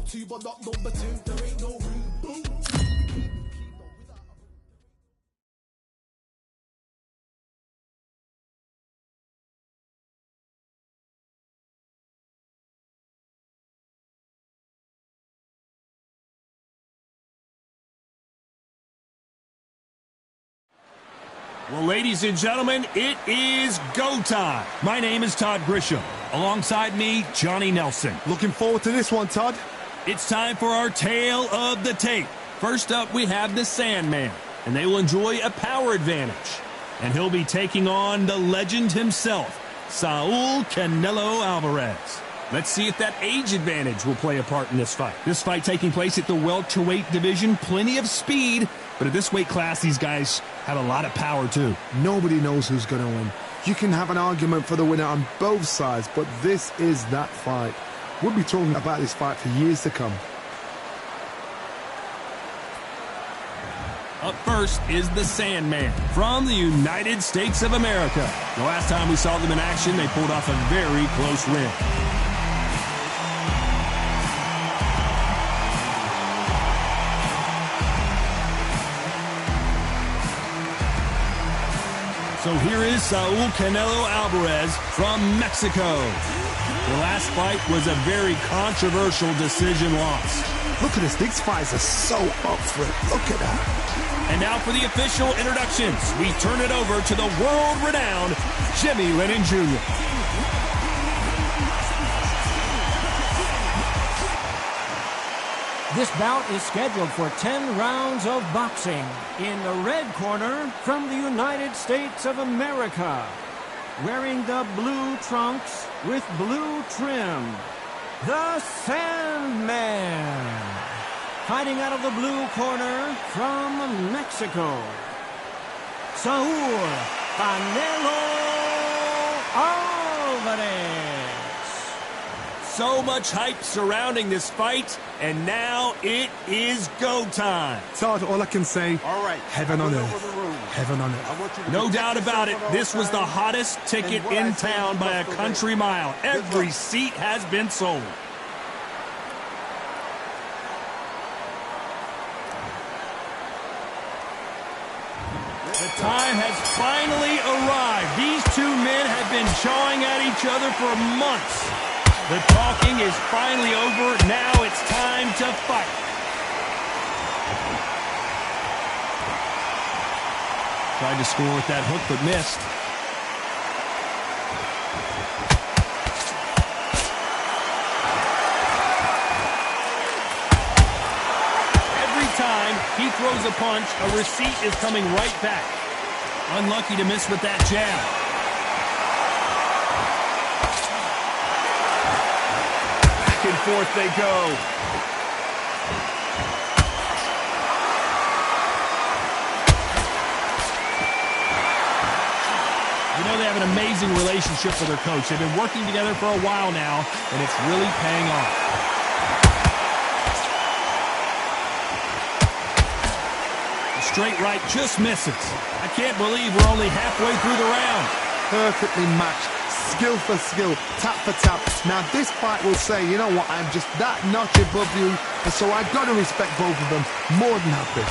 two, but not number two. There ain't no room. Boom. Well, ladies and gentlemen, it is go time. My name is Todd Grisham. Alongside me, Johnny Nelson. Looking forward to this one, Todd. It's time for our tale of the tape. First up, we have the Sandman, and they will enjoy a power advantage. And he'll be taking on the legend himself, Saul Canelo Alvarez. Let's see if that age advantage will play a part in this fight. This fight taking place at the welterweight division, plenty of speed, but at this weight class, these guys have a lot of power too. Nobody knows who's going to win. You can have an argument for the winner on both sides, but this is that fight. We'll be talking about this fight for years to come. Up first is the Sandman from the United States of America. The last time we saw them in action, they pulled off a very close win. So here is Saul Canelo Alvarez from Mexico. The last fight was a very controversial decision loss. Look at this. These fights are so up for it. Look at that. And now for the official introductions. We turn it over to the world-renowned Jimmy Lennon Jr. This bout is scheduled for 10 rounds of boxing. In the red corner, from the United States of America, wearing the blue trunks with blue trim, the Sandman. Fighting out of the blue corner from Mexico, Saul Canelo Alvarez. So much hype surrounding this fight, and now it is go time. Todd, all I can say, all right, heaven on earth. Heaven on earth. No doubt about it, this was the hottest ticket in town by a country mile. Every seat has been sold. The time has finally arrived. These two men have been jawing at each other for months. The talking is finally over. Now it's time to fight. Tried to score with that hook, but missed. Every time he throws a punch, a receipt is coming right back. Unlucky to miss with that jab. And forth they go. You know, they have an amazing relationship with their coach. They've been working together for a while now, and it's really paying off. The straight right just misses. I can't believe we're only halfway through the round. Perfectly matched. Skill for skill, tap for tap. Now this fight will say, you know what, I'm just that notch above you, and so I've got to respect both of them. More than happy.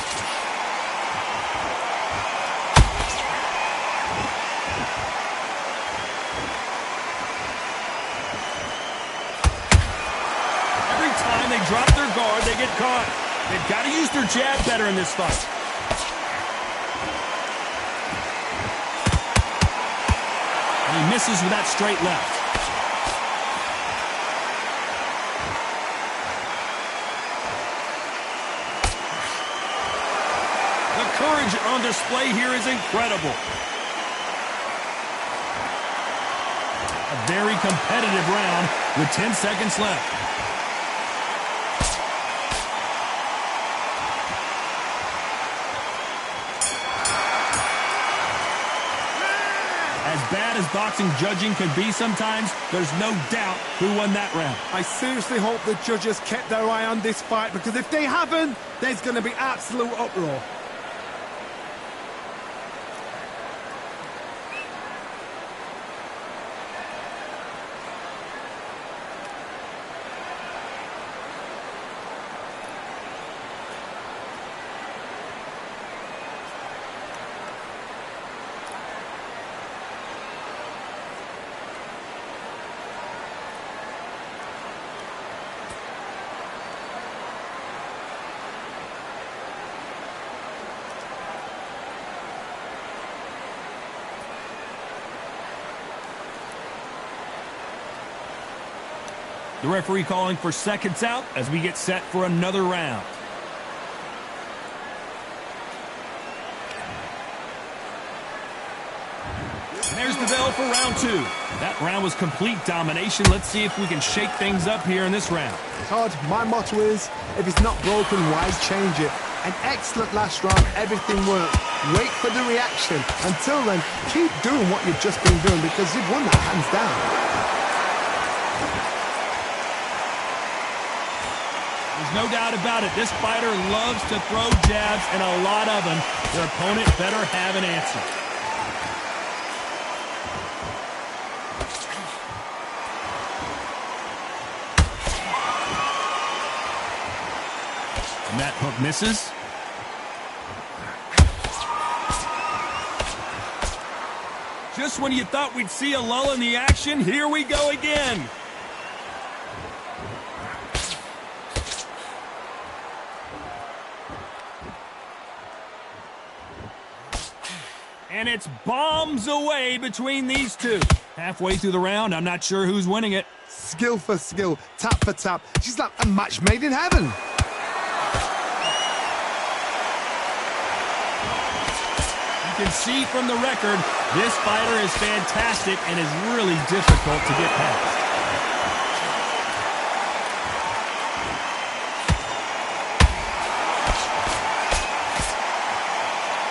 Every time they drop their guard, they get caught. They've got to use their jab better in this fight. He misses with that straight left. The courage on display here is incredible. A very competitive round with 10 seconds left. As bad as boxing judging can be sometimes, there's no doubt who won that round. I seriously hope the judges kept their eye on this fight, because if they haven't, there's going to be absolute uproar. The referee calling for seconds out as we get set for another round. And there's the bell for round 2. That round was complete domination. Let's see if we can shake things up here in this round. Todd, my motto is, if it's not broken, why change it? An excellent last round, everything worked. Wait for the reaction. Until then, keep doing what you've just been doing because you've won that hands down. There's no doubt about it. This fighter loves to throw jabs, and a lot of them. Their opponent better have an answer. And that hook misses. Just when you thought we'd see a lull in the action, here we go again. And it's bombs away between these two. Halfway through the round, I'm not sure who's winning it. Skill for skill, tap for tap. She's like a match made in heaven. You can see from the record, this fighter is fantastic and is really difficult to get past.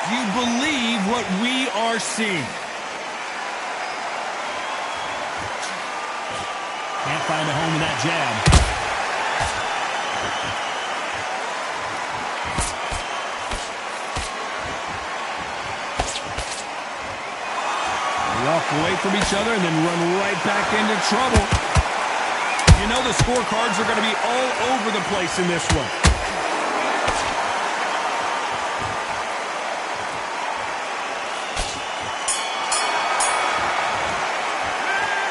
Do you believe what we are seeing? Can't find a home in that jab. Walk away from each other and then run right back into trouble. You know the scorecards are going to be all over the place in this one.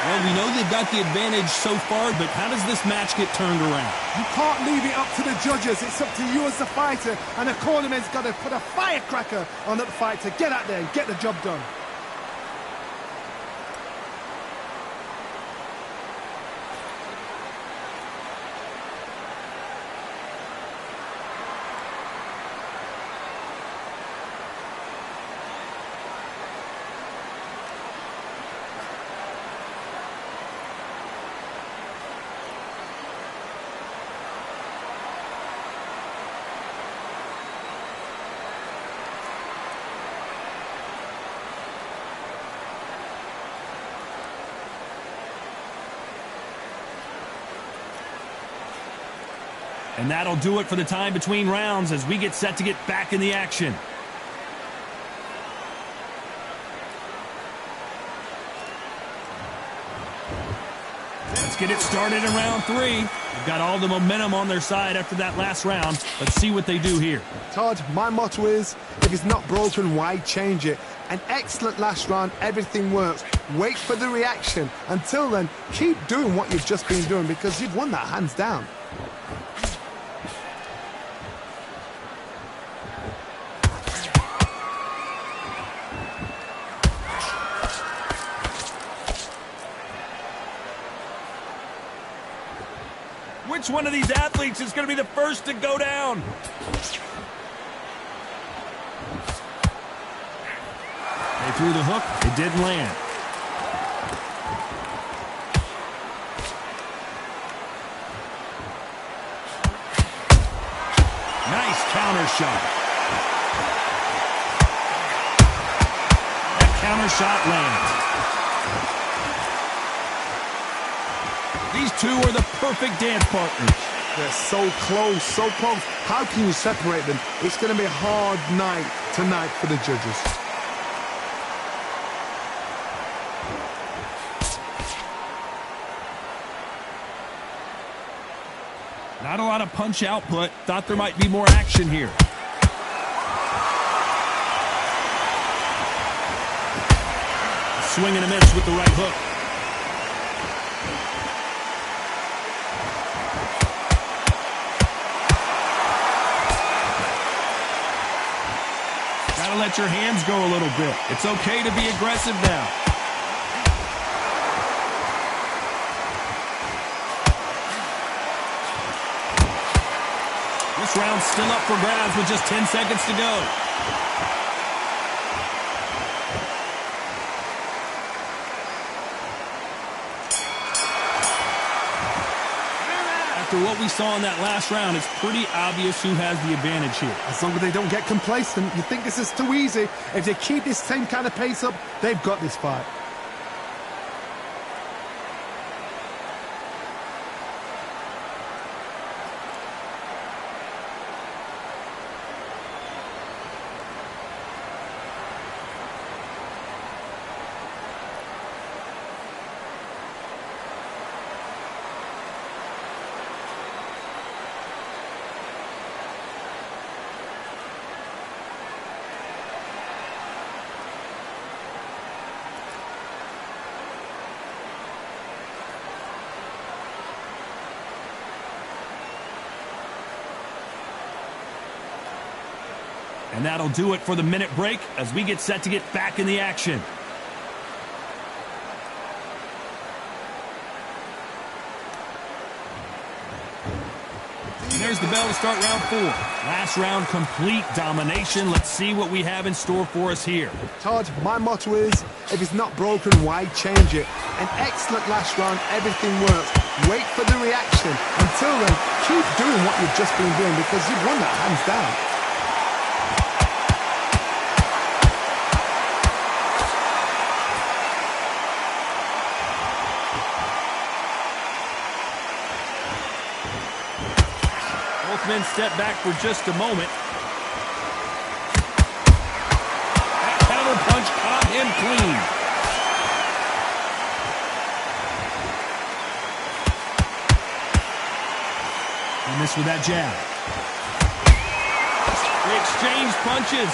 Well, we know they've got the advantage so far, but how does this match get turned around? You can't leave it up to the judges. It's up to you as the fighter, and the cornerman's got to put a firecracker on that fight to get out there and get the job done. And that'll do it for the time between rounds as we get set to get back in the action. Let's get it started in round 3. They've got all the momentum on their side after that last round. Let's see what they do here. Todd, my motto is, if it's not broken, why change it? An excellent last round, everything works. Wait for the reaction. Until then, keep doing what you've just been doing because you've won that hands down. Which one of these athletes is going to be the first to go down? They threw the hook. It didn't land. Nice counter shot. That counter shot lands. These two are the perfect dance partners. They're so close, so close. How can you separate them? It's going to be a hard night tonight for the judges. Not a lot of punch output. Thought there might be more action here. Swing and a miss with the right hook. Gotta let your hands go a little bit. It's okay to be aggressive now. This round's still up for grabs with just 10 seconds to go. After what we saw in that last round, it's pretty obvious who has the advantage here. As long as they don't get complacent, you think this is too easy. If they keep this same kind of pace up, they've got this fight. And that'll do it for the minute break as we get set to get back in the action. And there's the bell to start round 4. Last round, complete domination. Let's see what we have in store for us here. Todd, my motto is, if it's not broken, why change it? An excellent last round, everything works. Wait for the reaction. Until then, keep doing what you've just been doing because you've won that hands down. Both men step back for just a moment. That counter punch caught him clean. He missed with that jab. They exchange punches.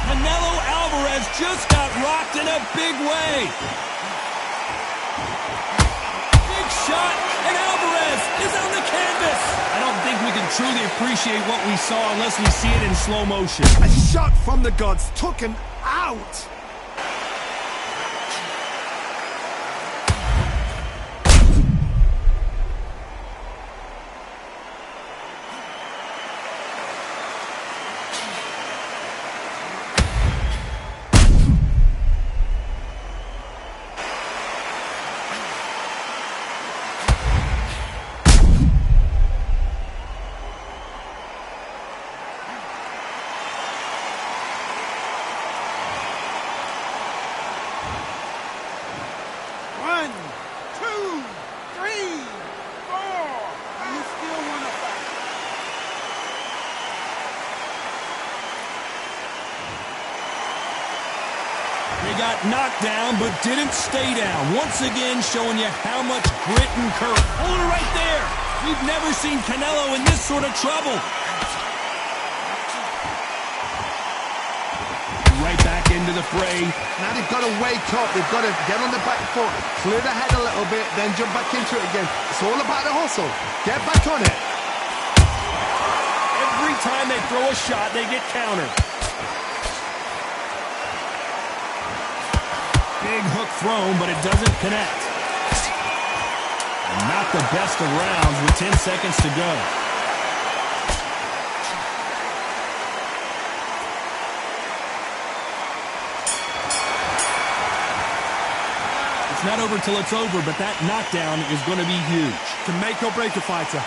Canelo Alvarez just got rocked in a big way. Big shot, and Alvarez is on the canvas. I don't think we can truly appreciate what we saw unless we see it in slow motion. A shot from the gods took him out. Got knocked down, but didn't stay down. Once again, showing you how much grit and courage. Hold it right there. We've never seen Canelo in this sort of trouble. Right back into the fray. Now they've got to wake up. They've got to get on the back foot, clear the head a little bit, then jump back into it again. It's all about the hustle. Get back on it. Every time they throw a shot, they get countered. Big hook thrown, but it doesn't connect. And not the best of rounds with 10 seconds to go. It's not over till it's over, but that knockdown is going to be huge. To make or break a fighter.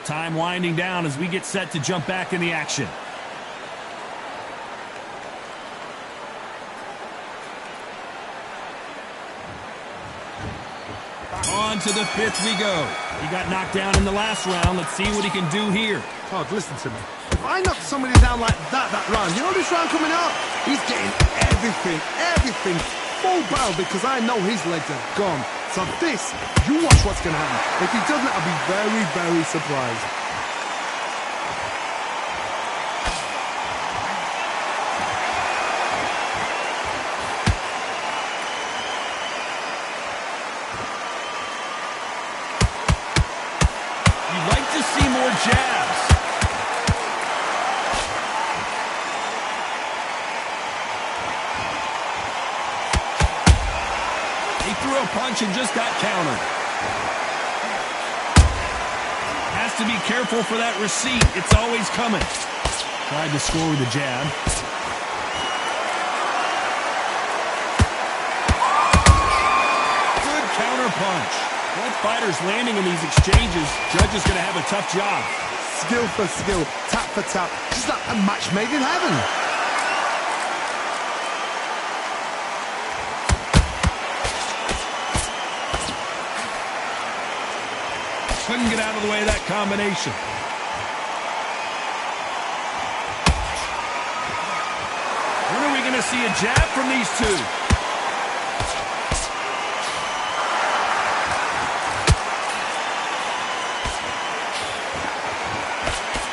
Time winding down as we get set to jump back in the action. On On to the fifth we go. He got knocked down in the last round. Let's see what he can do here. Todd, listen to me. If I knock somebody down like that round, you know this round coming up? He's getting everything full barrel because I know his legs are gone. So this, you watch what's going to happen. If he doesn't, I'll be very, very surprised. You'd like to see more jabs. He threw a punch and just got countered. Has to be careful for that receipt. It's always coming. Tried to score with a jab. Good counter punch. Both fighters landing in these exchanges. Judge is going to have a tough job. Skill for skill, tap for tap. Just like a match made in heaven. Couldn't get out of the way of that combination. When are we going to see a jab from these two?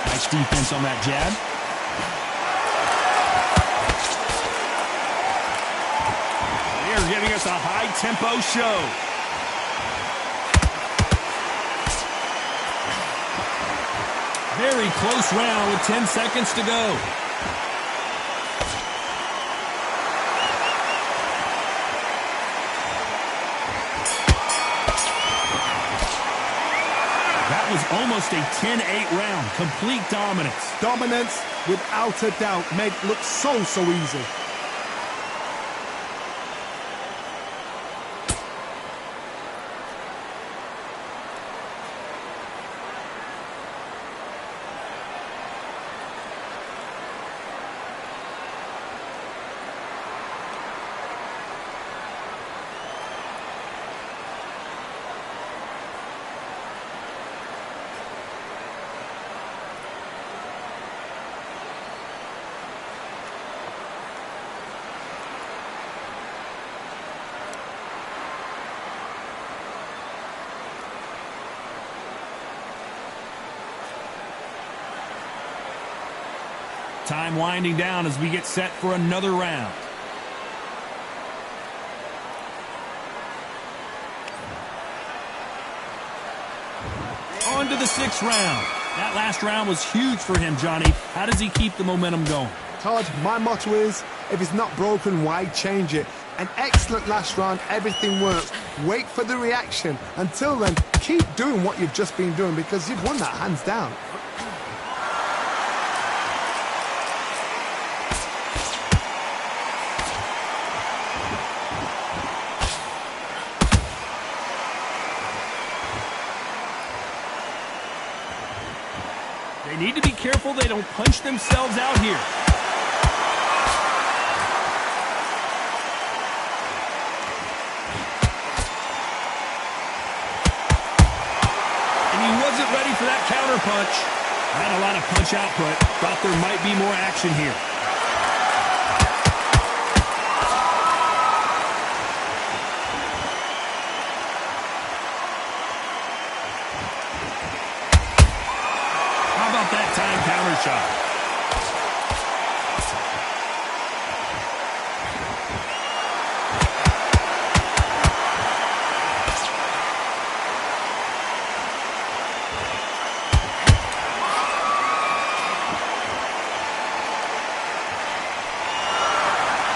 Nice defense on that jab. They're giving us a high-tempo show. Very close round with 10 seconds to go. That was almost a 10-8 round. Complete dominance. Dominance, without a doubt, made it look so easy. Time winding down as we get set for another round. On to the sixth round. That last round was huge for him, Johnny. How does he keep the momentum going? Todd, my motto is, if it's not broken, why change it? An excellent last round, everything works. Wait for the reaction. Until then, keep doing what you've just been doing because you've won that hands down. They need to be careful they don't punch themselves out here. And he wasn't ready for that counter punch. Had a lot of punch output. Thought there might be more action here. That time counter shot.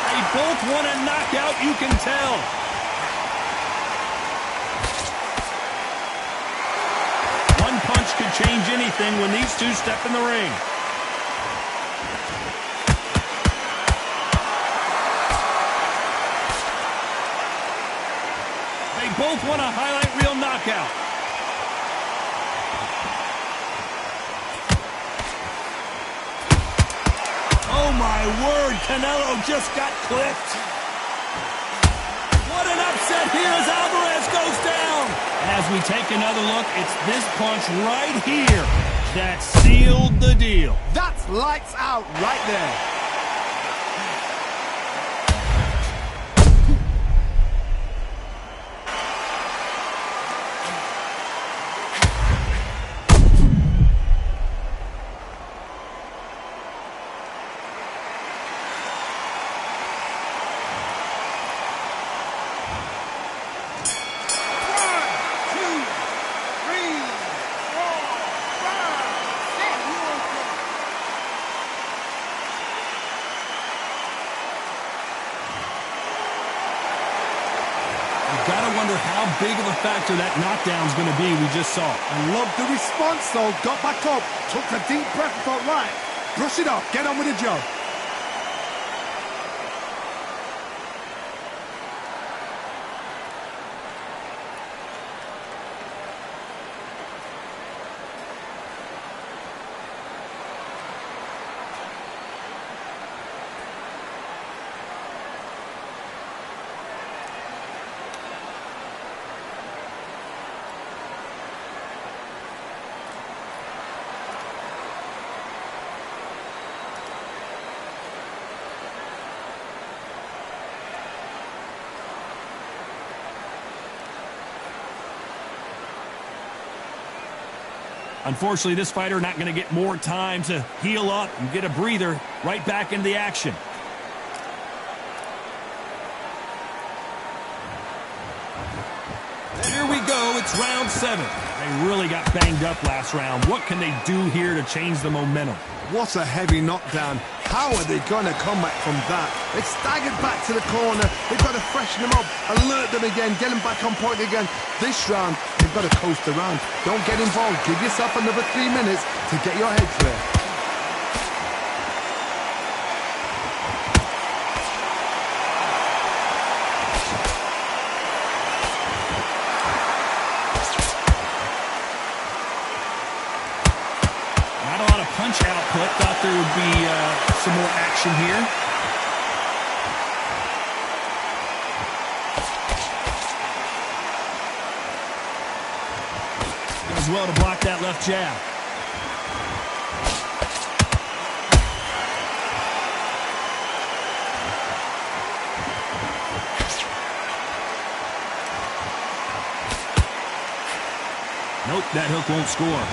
They both want a knockout, you can tell. Punch could change anything when these two step in the ring. They both want a highlight reel knockout. Oh my word, Canelo just got clipped. What an upset here as Alvarez goes down. As we take another look, it's this punch right here that sealed the deal. That's lights out right there. Gotta wonder how big of a factor that knockdown's gonna be we just saw. I love the response though. Got back up, took a deep breath, thought, right, brush it off, get on with the job. Unfortunately, this fighter not going to get more time to heal up and get a breather. Right back into the action. Here we go. It's round 7. They really got banged up last round. What can they do here to change the momentum? What a heavy knockdown. How are they going to come back from that? They staggered back to the corner. They've got to freshen them up, alert them again, get them back on point again. This round, they've got to coast around. Don't get involved. Give yourself another 3 minutes to get your head clear. Punch output. Thought there would be some more action here. Does well to block that left jab. Nope, that hook won't score.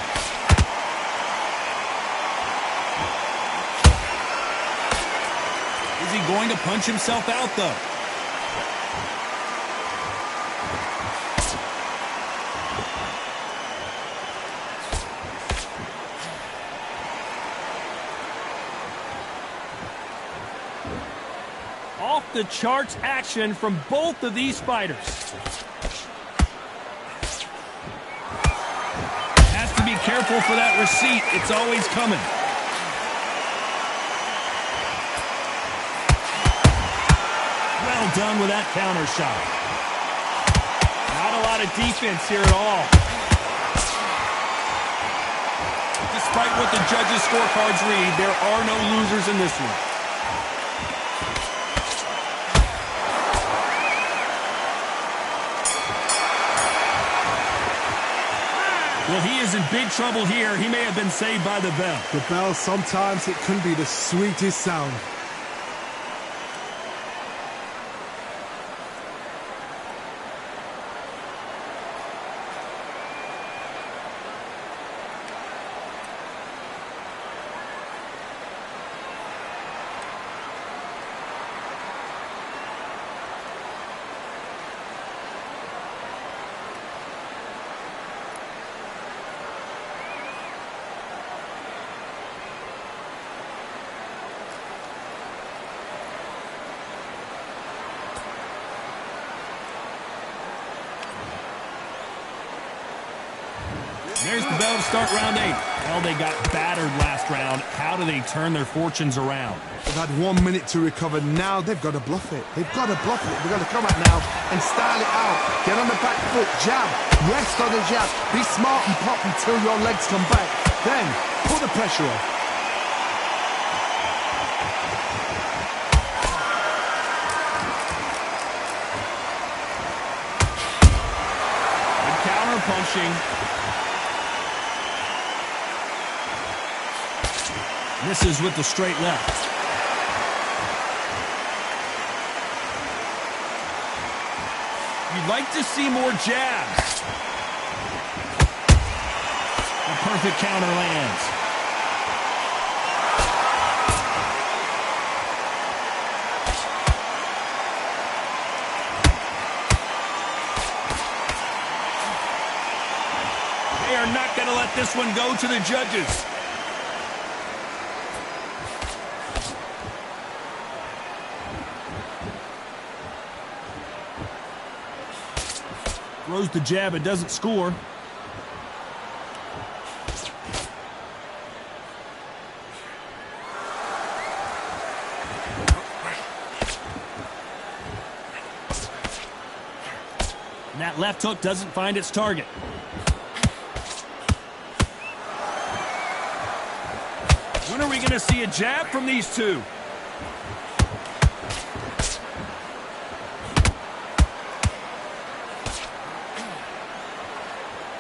Is he going to punch himself out, though? Off the charts action from both of these fighters. Has to be careful for that receipt. It's always coming. Well done with that counter shot. Not a lot of defense here at all. Despite what the judges' scorecards read, there are no losers in this one. Well, he is in big trouble here. He may have been saved by the bell. The bell, sometimes it can be the sweetest sound. There's the bell to start round 8. Well, they got battered last round. How do they turn their fortunes around? They've had 1 minute to recover. Now they've got to bluff it. They've got to bluff it. They've got to come out now and style it out. Get on the back foot, jab, rest on the jab. Be smart and pop until your legs come back. Then, put the pressure on. punching. Misses with the straight left. You'd like to see more jabs. A perfect counter lands. They are not going to let this one go to the judges. Throws the jab, it doesn't score. And that left hook doesn't find its target. When are we going to see a jab from these two?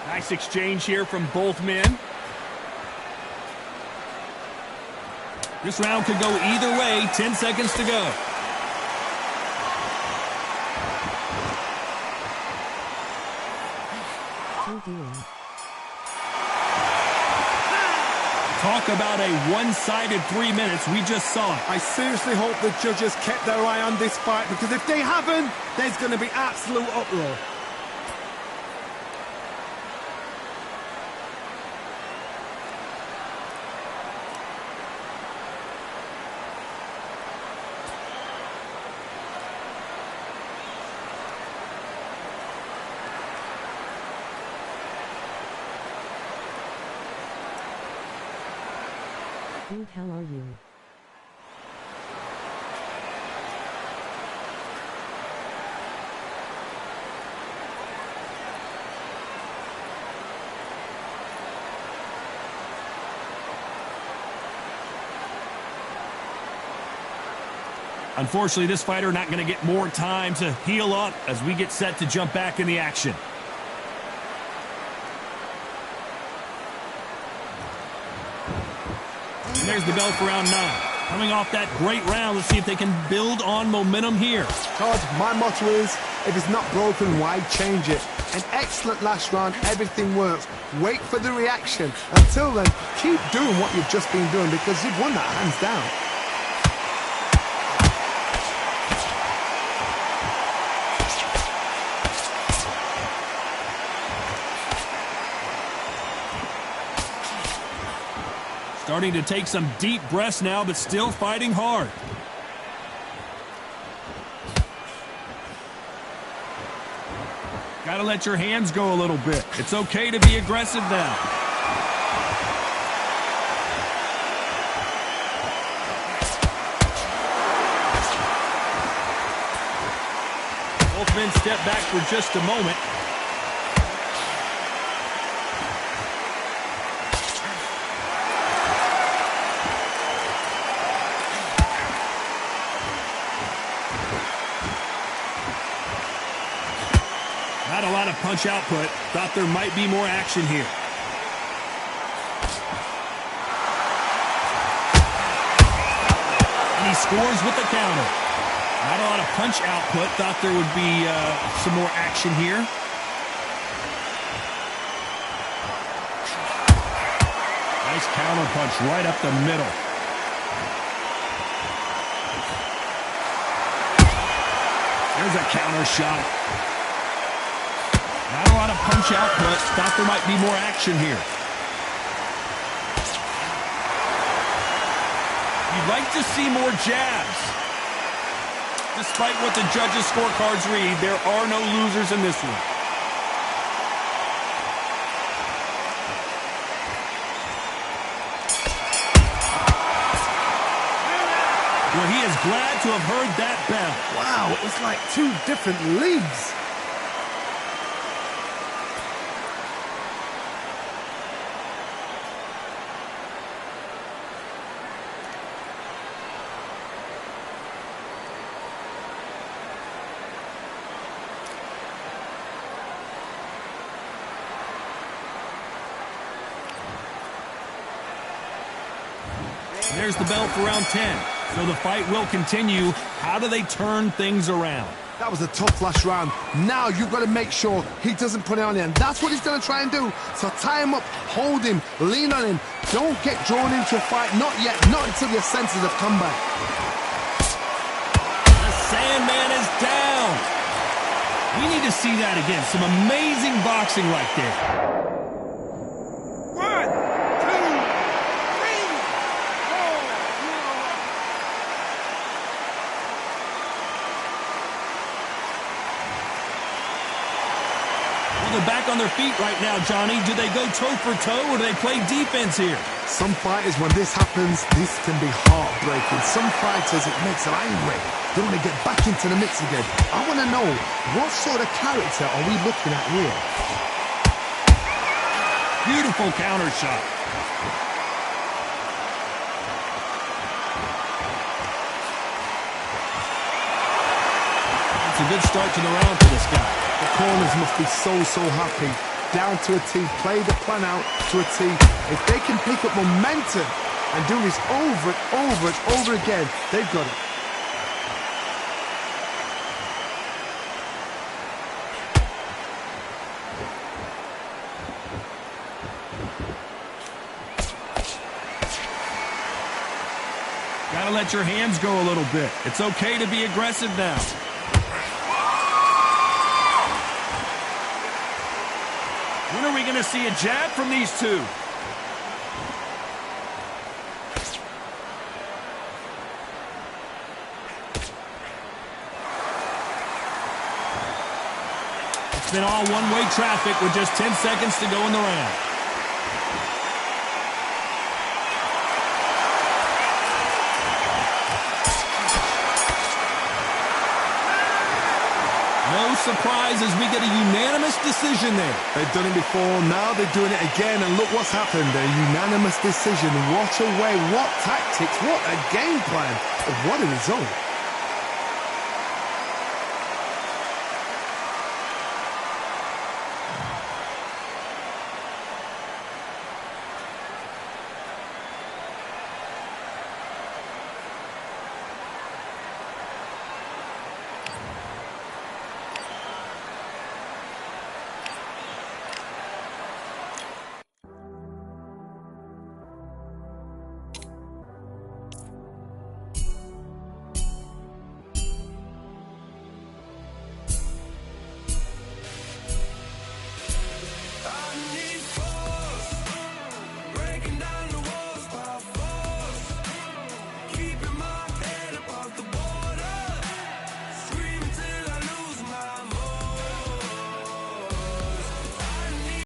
Nice exchange here from both men. This round could go either way. 10 seconds to go. Talk about a one-sided 3 minutes. We just saw it. I seriously hope the judges kept their eye on this fight, because if they haven't, there's going to be absolute uproar. Dude, how are you? Unfortunately, this fighter not going to get more time to heal up as we get set to jump back in the action. And there's the bell for round 9. Coming off that great round, let's see if they can build on momentum here. Todd, my motto is, if it's not broken, why change it? An excellent last round, everything works. Wait for the reaction. Until then, keep doing what you've just been doing, because you've won that hands down. Starting to take some deep breaths now, but still fighting hard. Got to let your hands go a little bit. It's okay to be aggressive now. Both men step back for just a moment. Not a lot of punch output. Thought there might be more action here. And he scores with the counter. Not a lot of punch output. Thought there would be some more action here. Nice counter punch right up the middle. There's a counter shot. Not a lot of punch output. Thought there might be more action here. You'd like to see more jabs. Despite what the judges' scorecards read, there are no losers in this one. Well, he is glad to have heard that bell. Wow, it's like two different leagues. And there's the bell for round 10. So the fight will continue. How do they turn things around? That was a tough last round. Now you've got to make sure he doesn't put it on you, and that's what he's going to try and do. So tie him up, hold him, lean on him. Don't get drawn into a fight. Not yet. Not until your senses have come back. The Sandman is down. We need to see that again. Some amazing boxing right there. 1, 2, 3, 4. Well, they're back on their feet right now, Johnny. Do they go toe for toe or do they play defense here? Some fighters, when this happens, this can be heartbreaking. Some fighters, it makes them angry. They want to get back into the mix again. I want to know, what sort of character are we looking at here? Beautiful counter shot. It's a good start to the round for this guy. The corners must be so happy. Down to a T, play the plan out to a T. If they can pick up momentum and do this over and over and over again, they've got it. Gotta let your hands go a little bit. It's okay to be aggressive now. When are we going to see a jab from these two? It's been all one-way traffic with just 10 seconds to go in the round. No surprises, we get a unanimous decision there. They've done it before, now they're doing it again, and look what's happened. A unanimous decision. What a way, what tactics, what a game plan. What a result.